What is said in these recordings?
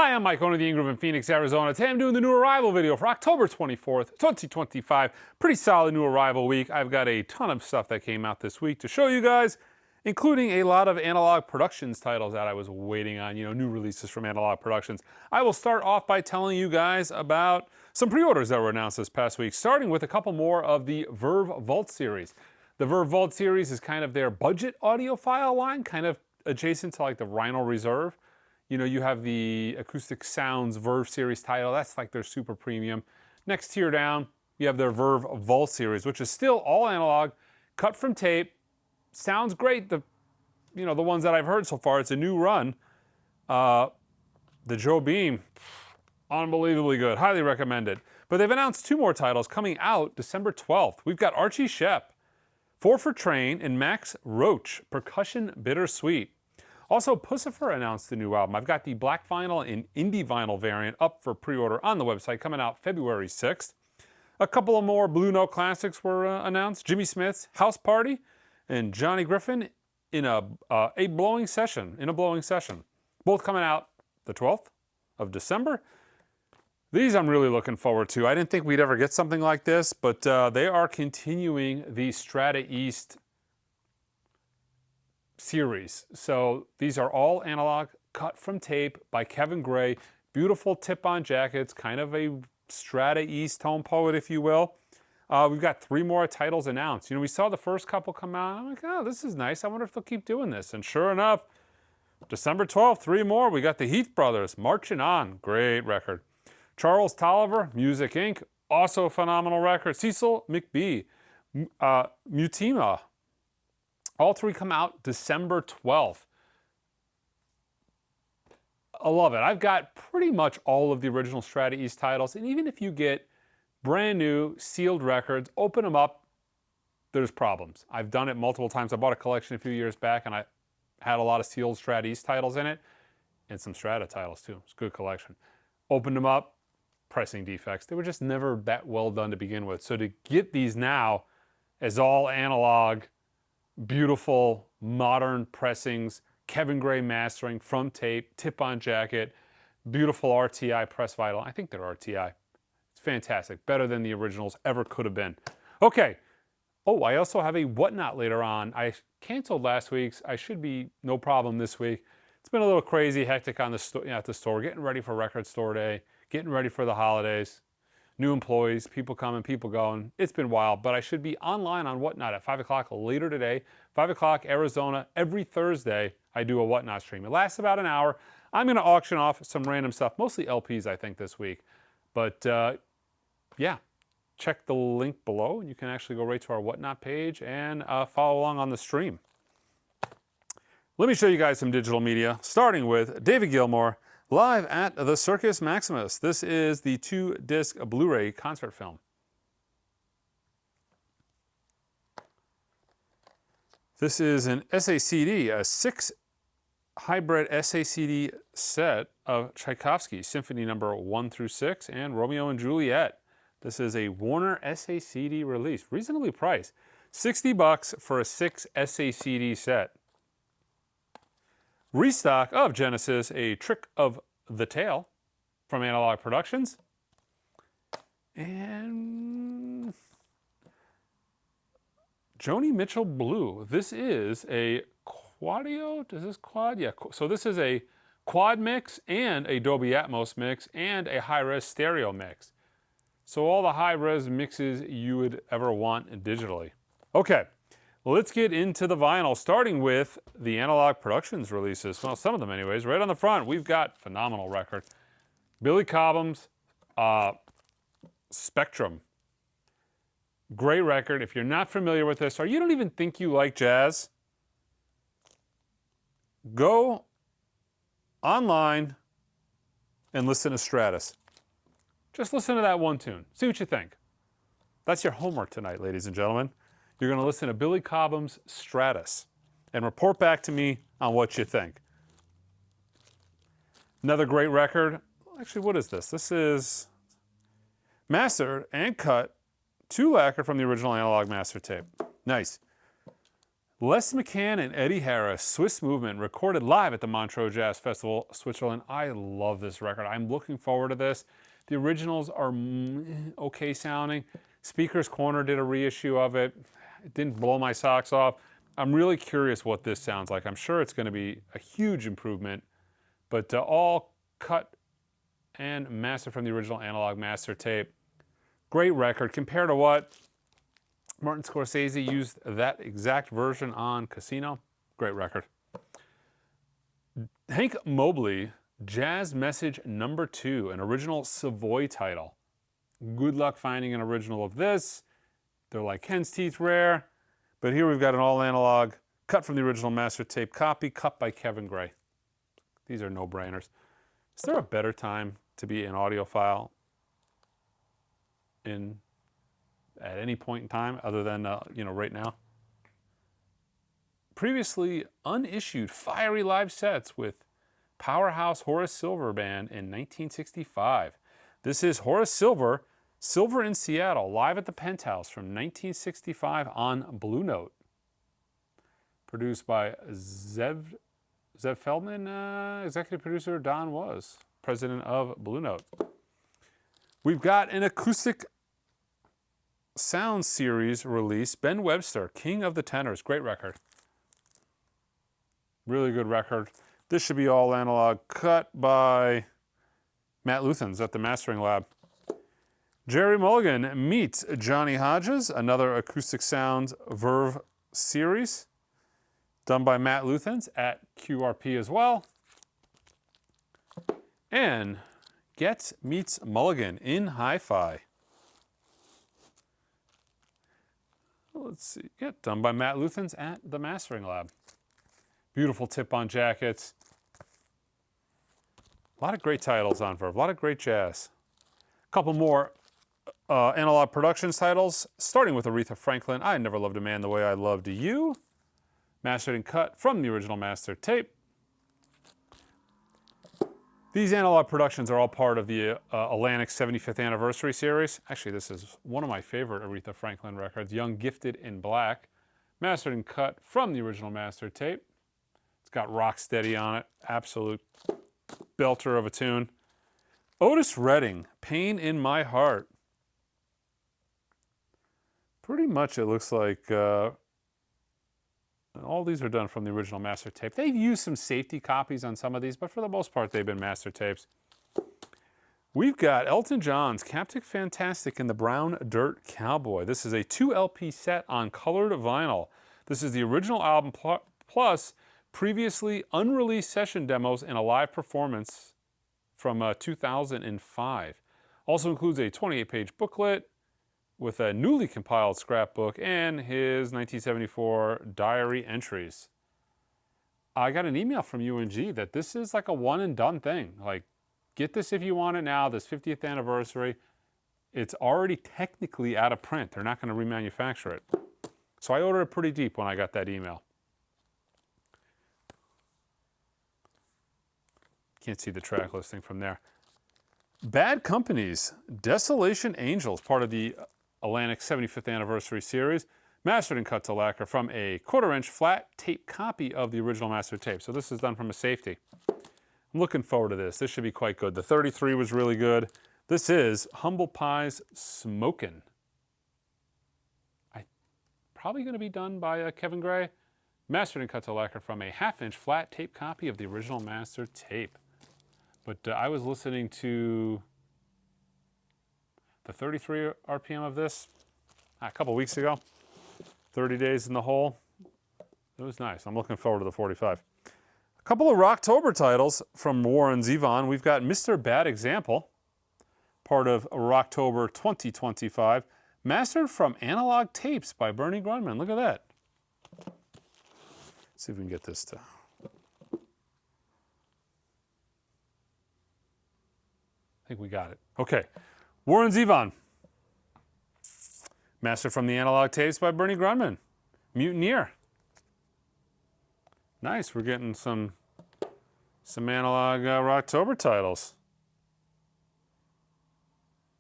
Hi, I'm Mike, owner of the Ingram in Phoenix, Arizona. Today I'm doing the new arrival video for October 24th, 2025. Pretty solid new arrival week. I've got a ton of stuff that came out this week to show you guys, including a lot of Analogue Productions titles that I was waiting on, new releases from Analogue Productions. I will start off by telling you guys about some pre-orders that were announced this past week, starting with a couple more of the Verve Vault series. The Verve Vault series is kind of their budget audiophile line, kind of adjacent to like the Rhino Reserve. You have the Acoustic Sounds Verve series title. That's like their super premium. Next tier down, you have their Verve Vault series, which is still all analog, cut from tape. Sounds great. The ones that I've heard so far, it's a new run. The Joe Beam, unbelievably good. Highly recommended. But they've announced two more titles coming out December 12th. We've got Archie Shepp, 4 for Train, and Max Roach, Percussion Bittersweet. Also, Pussifer announced the new album. I've got the black vinyl and indie vinyl variant up for pre-order on the website, coming out February 6th. A couple of more Blue Note classics were announced. Jimmy Smith's House Party and Johnny Griffin in a blowing session. Both coming out the 12th of December. These I'm really looking forward to. I didn't think we'd ever get something like this, but they are continuing the Strata-East series. So these are all analog, cut from tape by Kevin Gray. Beautiful tip-on jackets, kind of a Strata-East tone poet, if you will. We've got 3 more titles announced. We saw the first couple come out. I'm like, oh, this is nice. I wonder if they'll keep doing this. And sure enough, December 12th, 3 more. We got the Heath Brothers, Marching On. Great record. Charles Tolliver, Music Inc., also a phenomenal record. Cecil McBee, Mutima. All 3 come out December 12th. I love it. I've got pretty much all of the original Strata-East titles, and even if you get brand new sealed records, open them up, there's problems. I've done it multiple times. I bought a collection a few years back, and I had a lot of sealed Strata-East titles in it, and some Strata titles too. It's a good collection. Opened them up, pressing defects. They were just never that well done to begin with. So to get these now as all analog, beautiful, modern pressings, Kevin Gray mastering from tape, tip-on jacket, beautiful RTI press vinyl. I think they're RTI. It's fantastic. Better than the originals ever could have been. Okay. Oh, I also have a Whatnot later on. I canceled last week's. I should be no problem this week. It's been a little crazy, hectic on the at the store, getting ready for Record Store Day, getting ready for the holidays. New employees, people coming, people going. It's been wild, but I should be online on Whatnot at 5 o'clock later today. 5 o'clock Arizona. Every Thursday, I do a Whatnot stream. It lasts about an hour. I'm going to auction off some random stuff, mostly LPs, I think, this week. But yeah, check the link below, and you can actually go right to our Whatnot page and follow along on the stream. Let me show you guys some digital media, starting with David Gilmour, live at the Circus Maximus. This is the 2-disc Blu-ray concert film. This is an SACD, a 6 hybrid SACD set of Tchaikovsky, Symphony number 1 through 6, and Romeo and Juliet. This is a Warner SACD release, reasonably priced. $60 for a 6 SACD set. Restock of Genesis, A Trick of the Tail from Analogue Productions. And Joni Mitchell Blue. This is a Quadio. Does this quad? Yeah. So this is a quad mix and a Dolby Atmos mix and a high-res stereo mix. So all the high-res mixes you would ever want digitally. Okay. Let's get into the vinyl, starting with the Analogue Productions releases. Well, some of them anyways. Right on the front, we've got phenomenal record. Billy Cobham's Spectrum. Great record. If you're not familiar with this, or you don't even think you like jazz, go online and listen to Stratus. Just listen to that one tune. See what you think. That's your homework tonight, ladies and gentlemen. You're going to listen to Billy Cobham's Stratus and report back to me on what you think. Another great record. Actually, what is this? This is mastered and cut to lacquer from the original Analog master tape. Nice. Les McCann and Eddie Harris, Swiss Movement, recorded live at the Montreux Jazz Festival, Switzerland. I love this record. I'm looking forward to this. The originals are okay sounding. Speaker's Corner did a reissue of it. It didn't blow my socks off. I'm really curious what this sounds like. I'm sure it's going to be a huge improvement, but all cut and mastered from the original Analogue master tape. Great record. Compared to what? Martin Scorsese used that exact version on Casino. Great record. Hank Mobley, Jazz Message No. 2, an original Savoy title. Good luck finding an original of this. They're like hen's teeth rare. But here we've got an all analog, cut from the original master tape copy, cut by Kevin Gray. These are no-brainers. Is there a better time to be an audiophile at any point in time other than right now? Previously unissued fiery live sets with powerhouse Horace Silver Band in 1965. This is Horace Silver, Silver in Seattle, live at the Penthouse from 1965 on Blue Note. Produced by Zev Feldman, executive producer Don Was, president of Blue Note. We've got an acoustic sound series release, Ben Webster, King of the Tenors. Great record. Really good record. This should be all analog, cut by Matt Luthans at the Mastering Lab. Jerry Mulligan meets Johnny Hodges, another acoustic sound Verve series, done by Matt Luthans at QRP as well. And Getz meets Mulligan in Hi-Fi. Let's see, yeah, done by Matt Luthans at the Mastering Lab. Beautiful tip-on jackets. A lot of great titles on Verve, a lot of great jazz. A couple more Analog Productions titles, starting with Aretha Franklin, I Never Loved a Man the Way I Loved You. Mastered and cut from the original master tape. These Analog Productions are all part of the Atlantic 75th Anniversary series. Actually, this is one of my favorite Aretha Franklin records, Young, Gifted, in Black. Mastered and cut from the original master tape. It's got Rocksteady on it, absolute belter of a tune. Otis Redding, Pain in My Heart. Pretty much it looks like all these are done from the original master tape. They've used some safety copies on some of these, but for the most part they've been master tapes. We've got Elton John's Captic Fantastic and the Brown Dirt Cowboy. This is a 2 LP set on colored vinyl. This is the original album plus previously unreleased session demos and a live performance from 2005. Also includes a 28-page booklet with a newly compiled scrapbook and his 1974 diary entries. I got an email from UNG that this is like a one and done thing. Like, get this if you want it now, this 50th anniversary. It's already technically out of print. They're not going to remanufacture it. So I ordered it pretty deep when I got that email. Can't see the track listing from there. Bad Company's Desolation Angels, part of the Atlantic 75th Anniversary series, mastered and cut to lacquer from a 1/4-inch flat tape copy of the original master tape. So this is done from a safety. I'm looking forward to this. This should be quite good. The 33 was really good. This is Humble Pie's Smokin'. Probably going to be done by Kevin Gray. Mastered and cut to lacquer from a 1/2-inch flat tape copy of the original master tape. But I was listening to the 33 RPM of this a couple weeks ago. 30 days in the hole. It was nice. I'm looking forward to the 45. A couple of Rocktober titles from Warren Zevon. We've got Mr. Bad Example, part of Rocktober 2025, mastered from Analog Tapes by Bernie Grundman. Look at that. Let's see if we can get this to... I think we got it. Okay. Warren Zevon, mastered from the Analog Tapes by Bernie Grundman. Mutineer. Nice, we're getting some Analog Rocktober titles.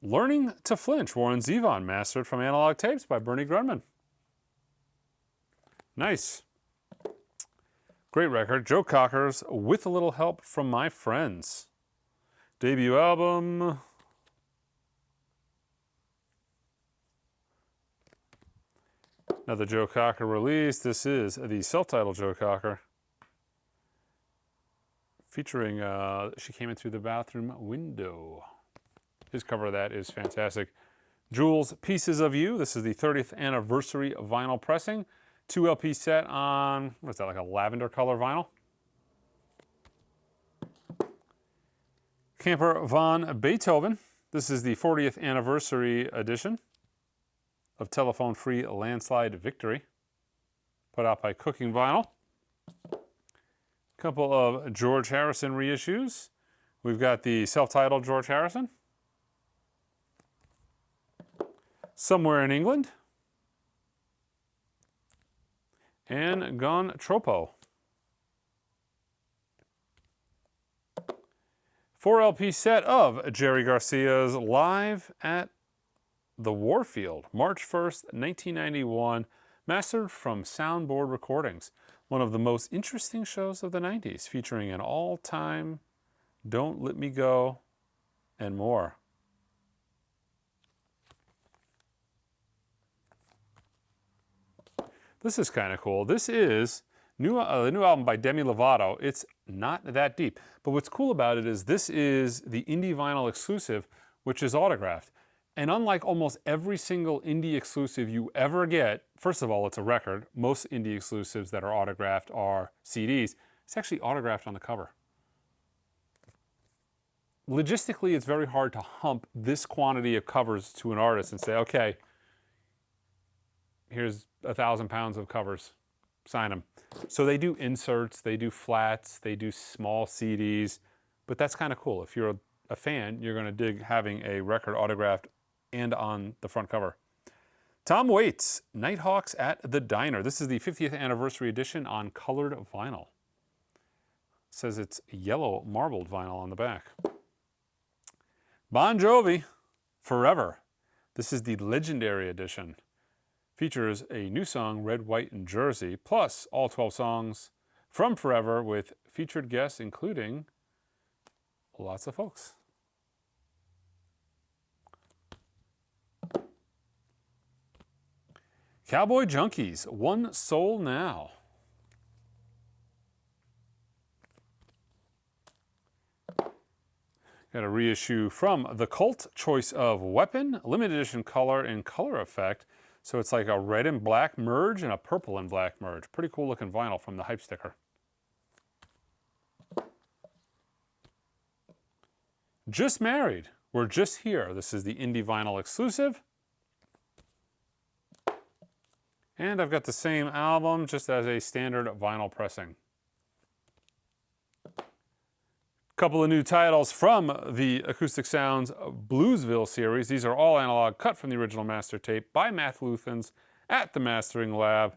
Learning to Flinch, Warren Zevon, mastered from Analog Tapes by Bernie Grundman. Nice. Great record. Joe Cocker's With a Little Help from My Friends. Debut album. Another Joe Cocker release. This is the self-titled Joe Cocker. Featuring, She Came In Through the Bathroom Window. His cover of that is fantastic. Jules, Pieces of You. This is the 30th anniversary vinyl pressing. 2 LP set on, what is that, like a lavender color vinyl? Camper von Beethoven. This is the 40th anniversary edition of Telephone Free Landslide Victory. Put out by Cooking Vinyl. Couple of George Harrison reissues. We've got the self-titled George Harrison. Somewhere in England. And Gone Tropo. 4 LP set of Jerry Garcia's Live at the Warfield, March 1st, 1991, mastered from Soundboard Recordings. One of the most interesting shows of the 90s, featuring an all-time Don't Let Me Go and more. This is kind of cool. This is the new album by Demi Lovato. It's not that deep, but what's cool about it is this is the indie vinyl exclusive, which is autographed. And unlike almost every single indie exclusive you ever get, first of all, it's a record. Most indie exclusives that are autographed are CDs. It's actually autographed on the cover. Logistically, it's very hard to hump this quantity of covers to an artist and say, okay, here's 1,000 pounds of covers, sign them. So they do inserts, they do flats, they do small CDs, but that's kind of cool. If you're a fan, you're going to dig having a record autographed and on the front cover. Tom Waits, Nighthawks at the Diner. This is the 50th anniversary edition on colored vinyl. It says it's yellow marbled vinyl on the back. Bon Jovi, Forever. This is the legendary edition. Features a new song, Red, White, and Jersey, plus all 12 songs from Forever with featured guests, including lots of folks. Cowboy Junkies, One Soul Now. Got a reissue from The Cult, Choice of Weapon, limited edition color and color effect. So it's like a red and black merge and a purple and black merge. Pretty cool looking vinyl from the hype sticker. Just Married, We're Just Here. This is the indie vinyl exclusive. And I've got the same album just as a standard vinyl pressing. Couple of new titles from the Acoustic Sounds Bluesville series. These are all analog, cut from the original master tape by Matt Luthans at the Mastering Lab.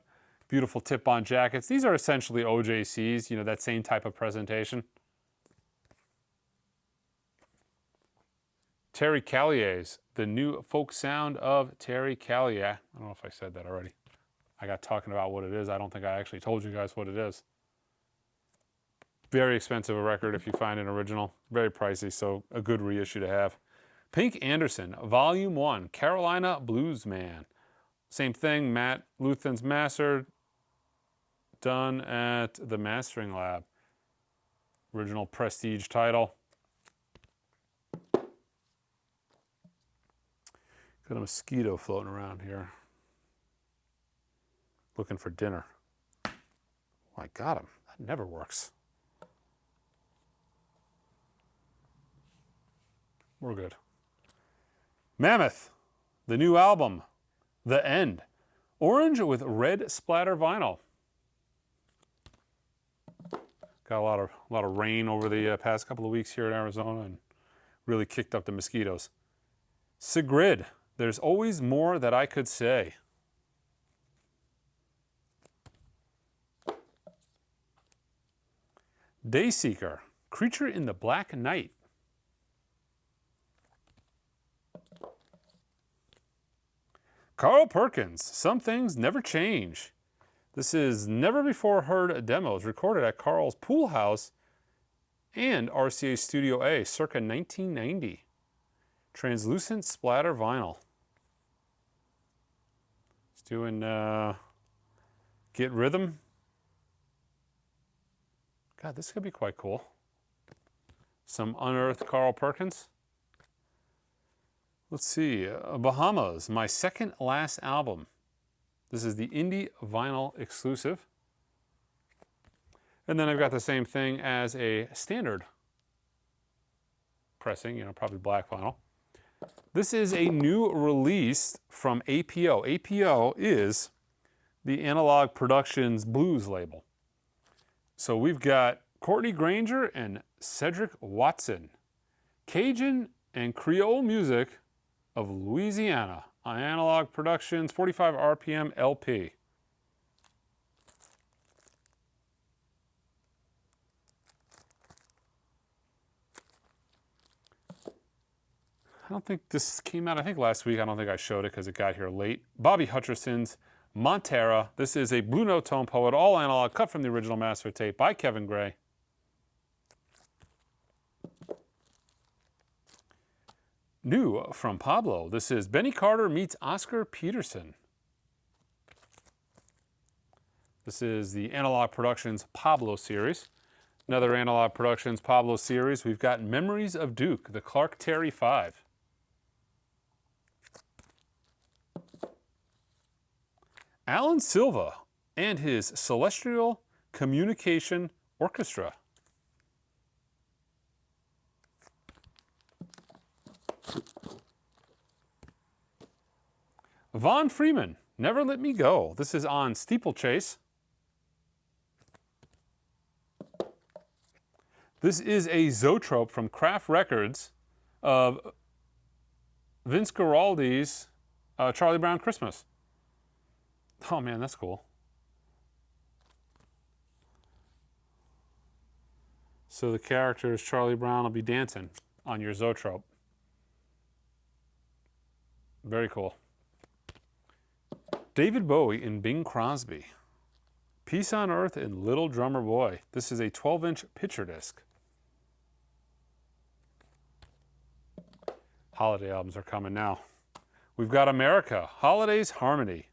Beautiful tip-on jackets. These are essentially OJCs, you know, that same type of presentation. Terry Callier's, the new folk sound of Terry Callier. I don't know if I said that already. I got talking about what it is. I don't think I actually told you guys what it is. Very expensive a record if you find an original. Very pricey, so a good reissue to have. Pink Anderson, Volume 1, Carolina Bluesman. Same thing, Matt Luthans mastered, done at the Mastering Lab. Original prestige title. Got a mosquito floating around here. Looking for dinner. Oh, I got him. That never works. We're good. Mammoth, the new album, The End. Orange with red splatter vinyl. Got a lot of rain over the past couple of weeks here in Arizona and really kicked up the mosquitoes. Sigrid, There's Always More That I Could Say. Dayseeker, Creature in the Black Night. Carl Perkins, Some Things Never Change. This is never before heard demos recorded at Carl's Pool House and RCA Studio A circa 1990. Translucent splatter vinyl. It's doing Get Rhythm. God, this could be quite cool. Some unearthed Carl Perkins. Let's see, Bahamas, my second last album. This is the indie vinyl exclusive. And then I've got the same thing as a standard pressing, you know, probably black vinyl. This is a new release from APO. APO is the Analogue Productions blues label. So we've got Courtney Granger and Cedric Watson. Cajun and Creole music of Louisiana on Analogue Productions 45 RPM LP. I don't think this came out, I think last week. I don't think I showed it because it got here late. Bobby Hutcherson's Montera. This is a Blue Note Tone Poet, all analog, cut from the original master tape by Kevin Gray. New from Pablo. This is Benny Carter meets Oscar Peterson. This is the Analogue Productions Pablo series. Another Analogue Productions Pablo series. We've got Memories of Duke, the Clark Terry 5. Alan Silva and his Celestial Communication Orchestra. Von Freeman, Never Let Me Go. This is on Steeplechase. This is a Zoetrope from Kraft Records of Vince Guaraldi's Charlie Brown Christmas. Oh man, that's cool. So the characters, Charlie Brown will be dancing on your Zoetrope. Very cool. David Bowie and Bing Crosby. Peace on Earth and Little Drummer Boy. This is a 12-inch picture disc. Holiday albums are coming now. We've got America, Holidays Harmony.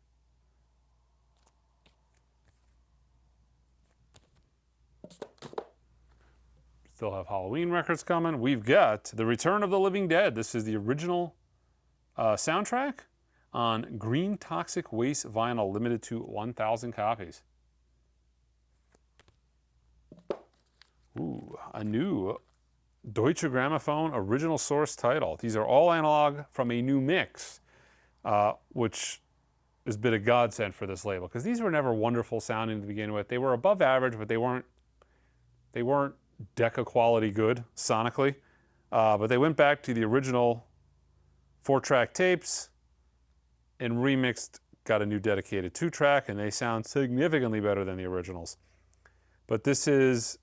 Still have Halloween records coming. We've got The Return of the Living Dead. This is the original soundtrack on green toxic waste vinyl, limited to 1,000 copies. Ooh, a new Deutsche Grammophon original source title. These are all analog from a new mix, which has been a godsend for this label, because these were never wonderful sounding to begin with. They were above average, but they weren't Decca quality good sonically. But they went back to the original 4-track tapes and remixed, got a new dedicated 2-track, and they sound significantly better than the originals. But this is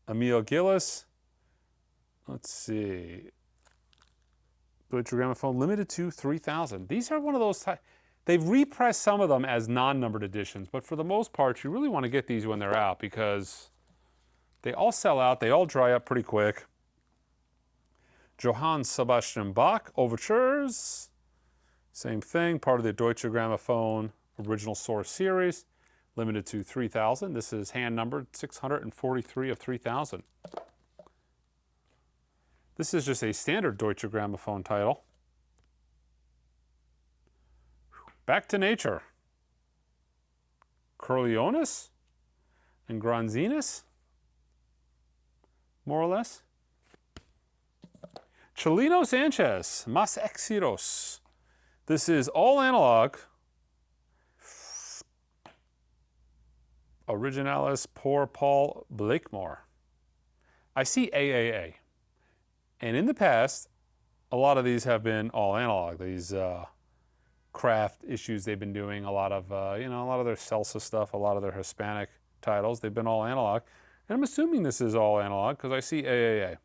Emil Gillis. Let's see. Deutsche Grammophon, limited to 3,000. These are one of those they've repressed some of them as non-numbered editions, but for the most part, you really want to get these when they're out because they all sell out. They all dry up pretty quick. Johann Sebastian Bach Overtures. Same thing, part of the Deutsche Grammophon original source series, limited to 3,000. This is hand numbered 643 of 3,000. This is just a standard Deutsche Grammophon title. Back to Nature. Corleones and Granzinas, more or less. Chelino Sanchez, Mas Exitos. This is all analog. Originalis por Paul Blakemore. I see AAA. And in the past, a lot of these have been all analog. These craft issues they've been doing, a lot of a lot of their salsa stuff, a lot of their Hispanic titles, they've been all analog. And I'm assuming this is all analog because I see AAA.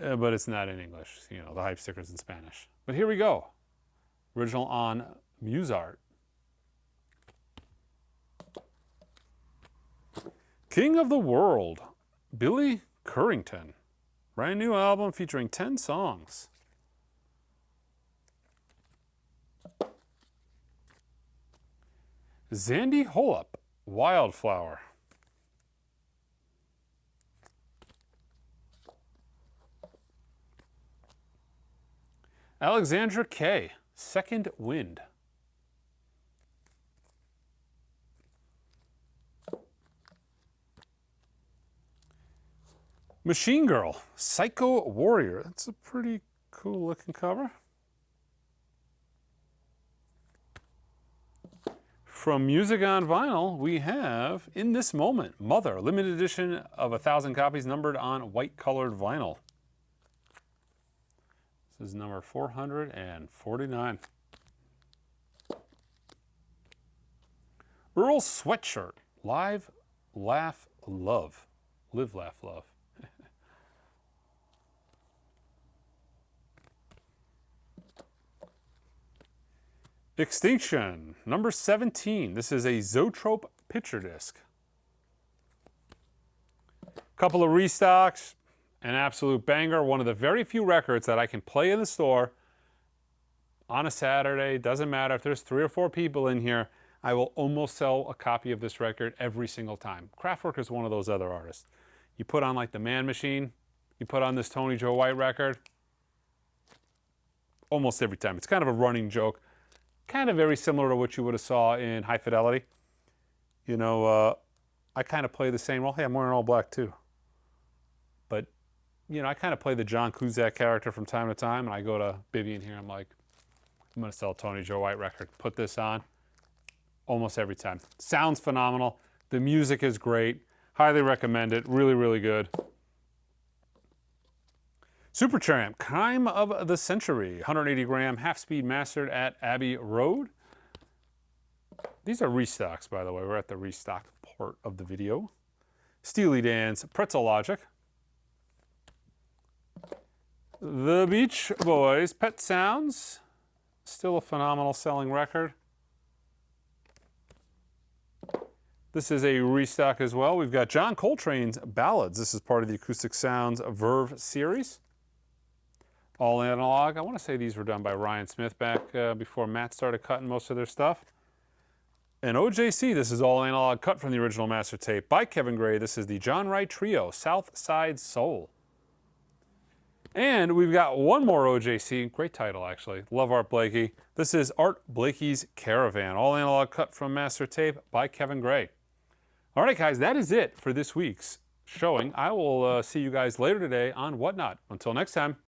But it's not in English. You know, the hype sticker's in Spanish. But here we go. Original on Musart. King of the World, Billy Currington. Brand new album featuring 10 songs. Zandy Holop, Wildflower. Alexandra K, Second Wind. Machine Girl, Psycho Warrior. That's a pretty cool looking cover. From Music on Vinyl, we have In This Moment, Mother, limited edition of 1,000 copies numbered on white colored vinyl. This is number 449. Earl Sweatshirt, Live, Laugh, Love. Live, Laugh, Love. Extinction, number 17. This is a Zoetrope picture disc. Couple of restocks, an absolute banger. One of the very few records that I can play in the store on a Saturday. Doesn't matter if there's 3 or 4 people in here. I will almost sell a copy of this record every single time. Kraftwerk is one of those other artists. You put on like the Man Machine, you put on this Tony Joe White record, almost every time. It's kind of a running joke. Kind of very similar to what you would have saw in High Fidelity. You know, I kind of play the same role. Hey, I'm wearing all black too. But, you know, I kind of play the John Cusack character from time to time, and I go to Bibby in here, I'm like, I'm going to sell a Tony Joe White record. Put this on almost every time. Sounds phenomenal. The music is great. Highly recommend it. Really, really good. Supertramp, Crime of the Century, 180 gram half-speed mastered at Abbey Road. These are restocks, by the way. We're at the restock part of the video. Steely Dan's Pretzel Logic. The Beach Boys, Pet Sounds. Still a phenomenal selling record. This is a restock as well. We've got John Coltrane's Ballads. This is part of the Acoustic Sounds Verve series. All Analogue. I want to say these were done by Ryan Smith back before Matt started cutting most of their stuff. And OJC, this is all Analogue, cut from the original master tape by Kevin Gray. This is the John Wright Trio, South Side Soul. And we've got one more OJC, great title actually, love Art Blakey. This is Art Blakey's Caravan, all Analogue, cut from master tape by Kevin Gray. All right, guys, that is it for this week's showing. I will see you guys later today on Whatnot. Until next time.